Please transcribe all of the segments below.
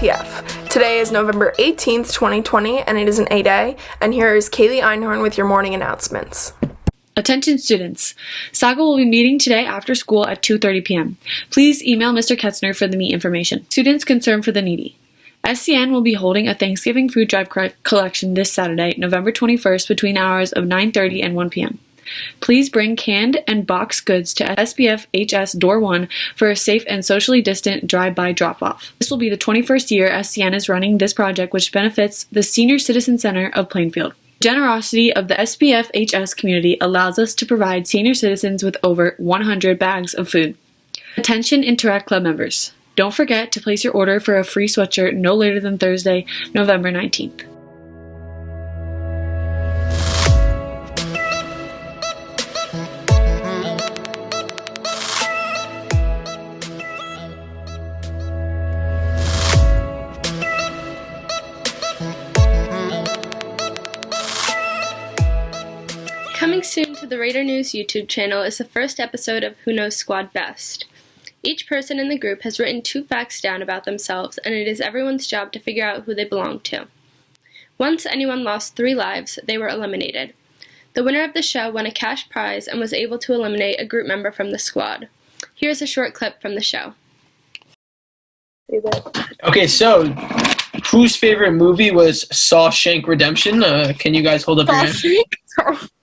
WTF. Today is November 18th, 2020, and it is an A-Day, and here is Kaylee Einhorn with your morning announcements. Attention students. Saga will be meeting today after school at 2:30 p.m. Please email Mr. Ketzner for the meet information. Students concerned for the needy. SCN will be holding a Thanksgiving food drive collection this Saturday, November 21st, between hours of 9:30 and 1 p.m. Please bring canned and boxed goods to SBF HS Door 1 for a safe and socially distant drive-by drop-off. This will be the 21st year SCN is running this project, which benefits the Senior Citizen Center of Plainfield. The generosity of the SBF HS community allows us to provide senior citizens with over 100 bags of food. Attention Interact Club members. Don't forget to place your order for a free sweatshirt no later than Thursday, November 19th. Coming soon to the Raider News YouTube channel is the first episode of Who Knows Squad Best. Each person in the group has written 2 facts down about themselves, and it is everyone's job to figure out who they belong to. Once anyone lost 3 lives, they were eliminated. The winner of the show won a cash prize and was able to eliminate a group member from the squad. Here's a short clip from the show. Okay, so whose favorite movie was Shawshank Redemption? Can you guys hold up your hands?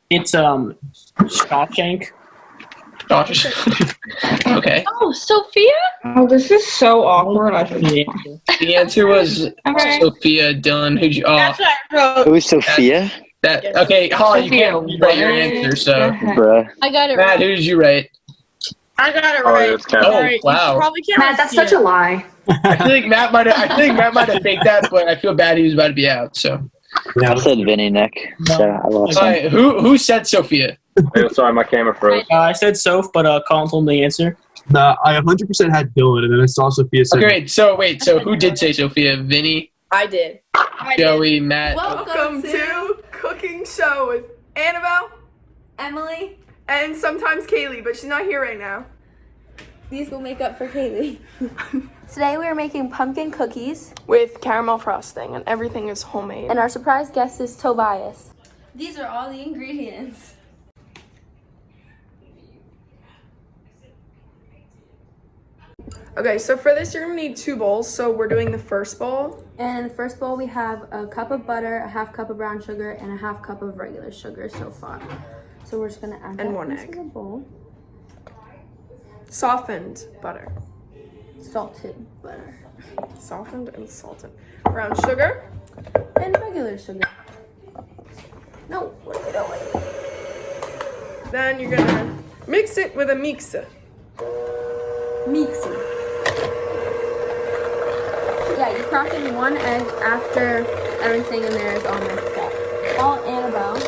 It's Shawshank. Okay. Oh, Sophia? Oh, this is so awkward. The answer was Okay. Sophia. Dylan, who'd you? That's what I wrote. It was Sophia? Okay, Holly, you can't write your answer, so. Bruh. I got it Matt, right. who did you write? I got it right. Oh, wow. Matt, that's such a lie. I feel like Matt might have faked that, but I feel bad he was about to be out, so. I said Vinny, Nick. So I lost All him. right, who said Sophia? Hey, sorry, my camera froze. I said Soph, but Colin told me the answer. Nah, I 100% had Dylan, and then I saw Sophia say. Okay, so who did say Sophia? Vinny, I did. Joey, Matt. Welcome to Cooking Show with Annabelle, Emily, and sometimes Kaylee, but she's not here right now. these will make up for Kaylee. Today we are making pumpkin cookies, With caramel frosting, and everything is homemade. and our surprise guest is Tobias. These are all the ingredients. Okay, so for this you're gonna need 2 bowls, so we're doing the first bowl. And in the first bowl we have a cup of butter, a half cup of brown sugar, and a half cup of regular sugar so far. So we're just gonna add that And 1 into egg. the bowl. Softened butter. Salted butter. Softened and salted. Brown sugar. And regular sugar. No, what are you doing? Then you're gonna mix it with a mixer. Mixing. Yeah, you crack in 1 egg after everything in there is all mixed up. While Annabelle is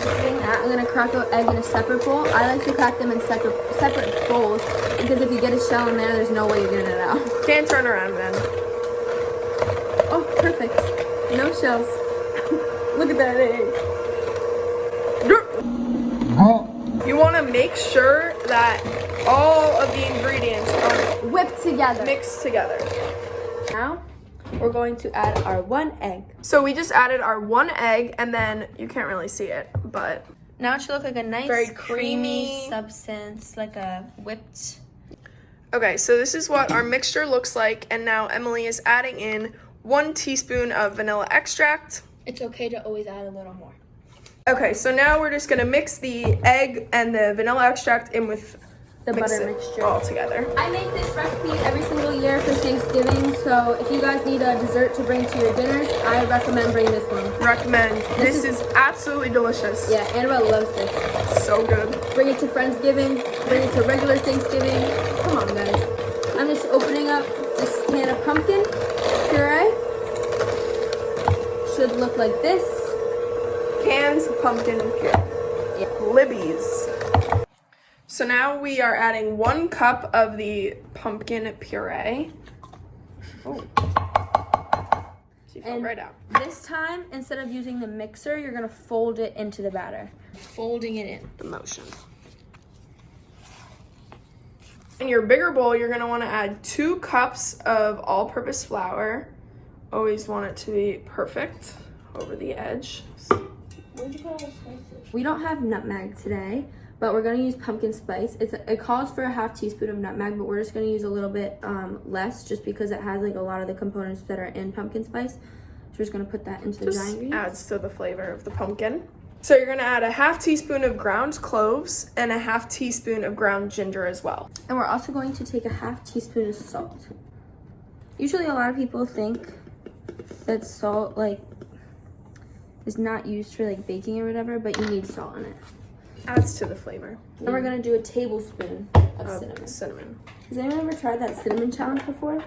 doing that, I'm gonna crack an egg in a separate bowl. I like to crack them in separate bowls because if you get a shell in there, there's no way you're getting it out. Can't turn around then. Oh, perfect. No shells. Look at that egg. You wanna make sure that all of the ingredients are Whipped together. mixed together. Now, we're going to add our 1 egg. So we just added our 1 egg, and then you can't really see it, but Now it should look like a nice Very creamy creamy. substance, like a whipped. okay, so this is what our mixture looks like, and now Emily is adding in 1 teaspoon of vanilla extract. It's okay to always add a little more. Okay, so now we're just gonna mix the egg and the vanilla extract in with The mix butter it mixture. all together. I make this recipe every single year for Thanksgiving, so if you guys need a dessert to bring to your dinners, I recommend bringing this one. Recommend. This is absolutely delicious. Yeah, Annabelle loves this. So good. Bring it to Friendsgiving, bring it to regular Thanksgiving. Come on, guys. I'm just opening up this can of pumpkin puree. Should look like this. Canned pumpkin puree. Yeah. Libby's. So now we are adding 1 cup of the pumpkin puree. Oh. She fell And right out. this time, instead of using the mixer, you're gonna fold it into the batter. Folding it in. The motion. In your bigger bowl, you're gonna wanna add 2 cups of all-purpose flour. Always want it to be perfect over the edge. Where'd you put all the spices? We don't have nutmeg today, but we're gonna use pumpkin spice. It calls for a half teaspoon of nutmeg, but we're just gonna use a little bit less, just because it has like a lot of the components that are in pumpkin spice. So we're just gonna put that into the dry ingredients. Adds to the flavor of the pumpkin. So you're gonna add a half teaspoon of ground cloves and a half teaspoon of ground ginger as well. And we're also going to take a half teaspoon of salt. Usually a lot of people think that salt like is not used for like baking or whatever, but you need salt in it. Adds to the flavor. Then we're gonna do a tablespoon of cinnamon. Has anyone ever tried that cinnamon challenge before?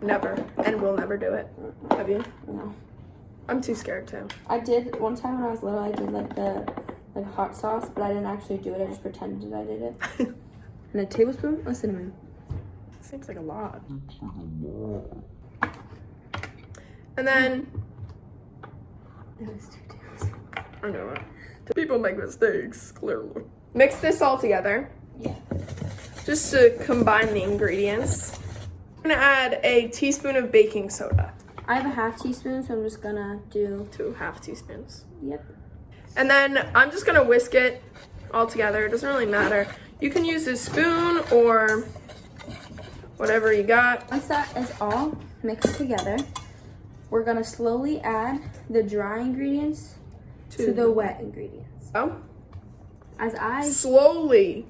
Never, and will never do it. Have you? No. I'm too scared to. I did one time when I was little. I did like the hot sauce, but I didn't actually do it. I just pretended I did it. And a tablespoon of cinnamon. Seems like a lot. And then I know it. People make mistakes, clearly. Mix this all together. Yeah. Just to combine the ingredients. I'm gonna add a teaspoon of baking soda. I have a half teaspoon, so I'm just gonna do 2 half teaspoons. Yep. And then I'm just gonna whisk it all together. It doesn't really matter. You can use a spoon or whatever you got. Once that is all mixed together, we're gonna slowly add the dry ingredients to the wet ingredients. Oh. As I Slowly.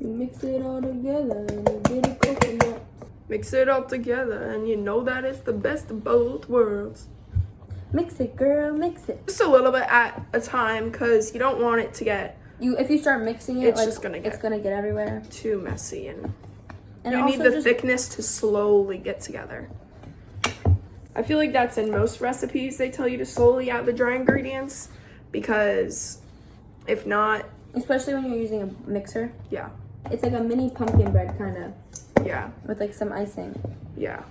you mix it all together and you get a coconut. Mix it all together and you know that it's the best of both worlds. Mix it, girl, mix it. Just a little bit at a time because you don't want it to get If you start mixing it, It's like, just gonna it's gonna get everywhere. too messy and And you need also the thickness to slowly get together. I feel like that's in most recipes. They tell you to slowly add the dry ingredients because if not, especially when you're using a mixer. yeah, It's like a mini pumpkin bread kind of yeah, with like some icing. yeah.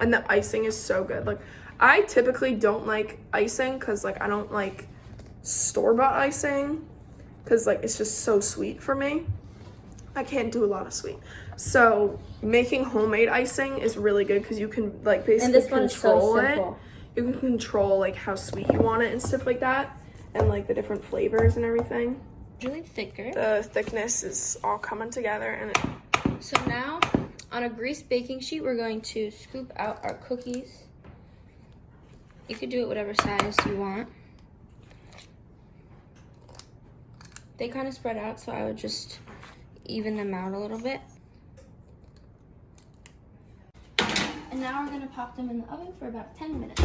And the icing is so good. Like, I typically don't like icing because like I don't like store-bought icing because like it's just so sweet for me. I can't do a lot of sweet. So making homemade icing is really good because you can like basically And this one is so control it. simple. You can control like how sweet you want it and stuff like that, and like the different flavors and everything. Really thicker. The thickness is all coming together, and So now, on a greased baking sheet, we're going to scoop out our cookies. You could do it whatever size you want. They kind of spread out, so I would just even them out a little bit. And now we're going to pop them in the oven for about 10 minutes.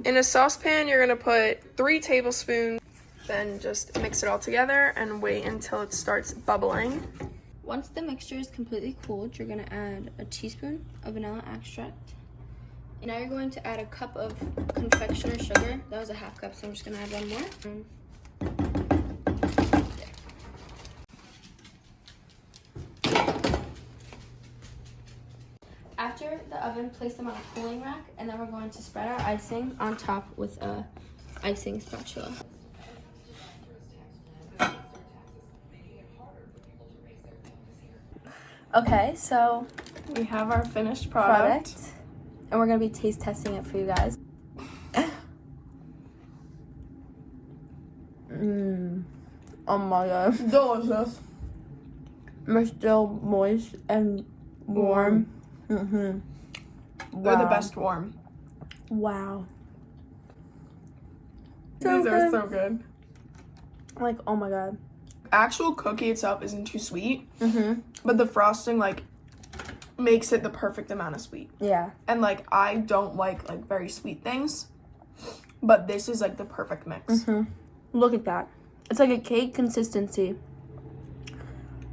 in a saucepan you're gonna put 3 tablespoons. Then just mix it all together and wait until it starts bubbling. Once the mixture is completely cooled, you're going to add a teaspoon of vanilla extract. And now you're going to add a cup of confectioner sugar. That was a half cup, so I'm just going to add 1 more. After the oven, place them on a cooling rack, and then we're going to spread our icing on top with a icing spatula. Okay, so We have our finished product. and we're gonna be taste testing it for you guys. Oh my god. Delicious. We're still moist and warm. Mm-hmm. They're the best warm. Wow. These are so good. Like, oh my god. Actual cookie itself isn't too sweet, Mm-hmm. but the frosting like makes it the perfect amount of sweet. Yeah. And like I don't like very sweet things, but this is like the perfect mix. Mm-hmm. Look at that. It's like a cake consistency.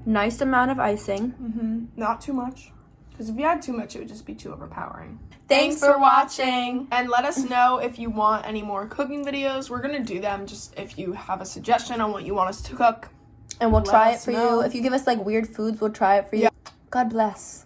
Nice amount of icing. Mm-hmm. Not too much, because if you add too much, it would just be too overpowering. Thanks for watching. And let us know if you want any more cooking videos. We're gonna do them. Just if you have a suggestion on what you want us to cook, And we'll Let try it us for know. you. If you give us like weird foods, we'll try it for you. Yeah. God bless.